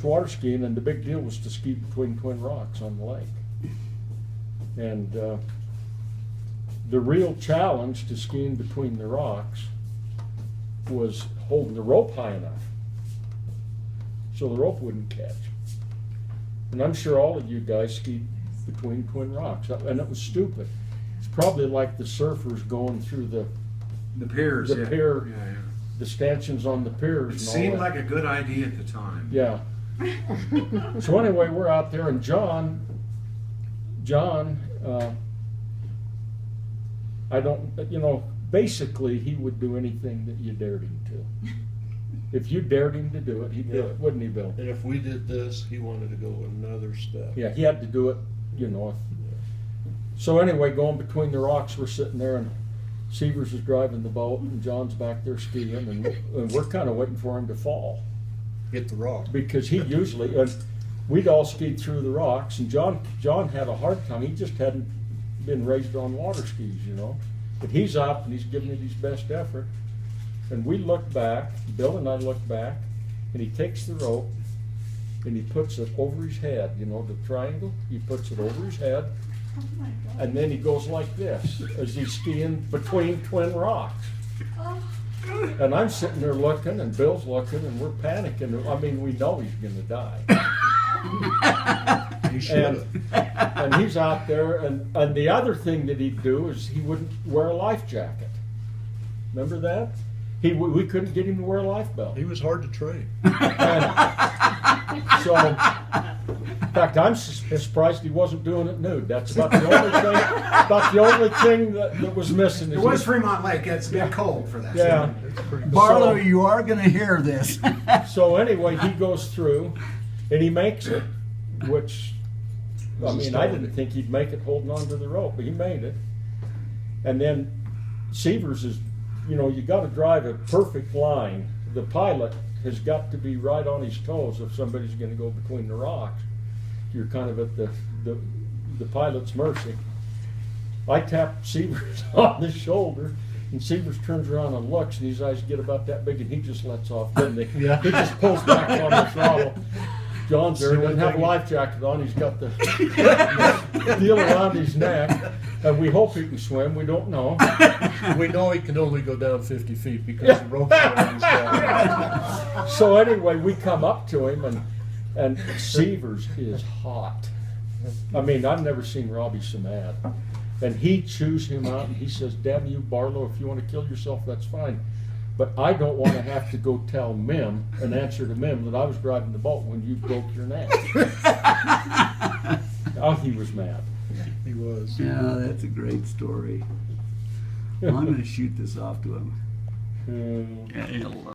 water skiing, and the big deal was to ski between Twin Rocks on the lake. And the real challenge to skiing between the rocks was holding the rope high enough so the rope wouldn't catch. And I'm sure all of you guys skied between Twin Rocks, and it was stupid. It's probably like the surfers going through the piers, the pier, yeah. the stanchions on the piers. It and all seemed that. like a good idea at the time. Yeah. So anyway, we're out there, and John, I don't, you know, basically he would do anything that you dared him to. If you dared him to do it, he'd do it, wouldn't he, Bill? And if we did this, he wanted to go another step. Yeah, he had to do it, you know. So anyway, going between the rocks, we're sitting there, and Severs is driving the boat, and John's back there skiing, and we're kind of waiting for him to fall. Hit the rock. Because he usually, we'd all skied through the rocks, and John had a hard time. He just hadn't been raised on water skis, you know. But he's up, and he's giving it his best effort. And we look back, Bill and I look back, and he takes the rope, and he puts it over his head, you know, the triangle. He puts it over his head, and then he goes like this as he's skiing between Twin Rocks. And I'm sitting there looking, and Bill's looking, and we're panicking. I mean, we know he's gonna die. He should have. And he's out there, and the other thing that he'd do is he wouldn't wear a life jacket. Remember that? We couldn't get him to wear a life belt. He was hard to train. And so, in fact, I'm surprised he wasn't doing it nude. That's about the only thing that was missing. It was Fremont Lake. It's been cold for that. Yeah. Barlow, you are going to hear this. So anyway, he goes through, and he makes it, which, I mean, I didn't think he'd make it holding on to the rope, but he made it. And then Severs is, you know, you got to drive a perfect line. The pilot has got to be right on his toes if somebody's going to go between the rocks. You're kind of at the pilot's mercy. I tap Severs on the shoulder, and Severs turns around and looks, and his eyes get about that big, and he just lets off, doesn't he? Yeah. He just pulls back on the throttle. John's there, doesn't have a life jacket on. He's got the deal around his neck, and we hope he can swim. We don't know. We know he can only go down 50 feet because the rope's around his neck. So anyway, we come up to him, and Severs is hot. I mean, I've never seen Robbie so mad. And he chews him out, and he says, "Damn you, Barlow, if you want to kill yourself, that's fine. But I don't want to have to go tell Mim and answer to Mim that I was driving the boat when you broke your neck." Oh, he was mad. He was. Yeah, that's a great story. Well, I'm going to shoot this off to him. Hmm. Yeah,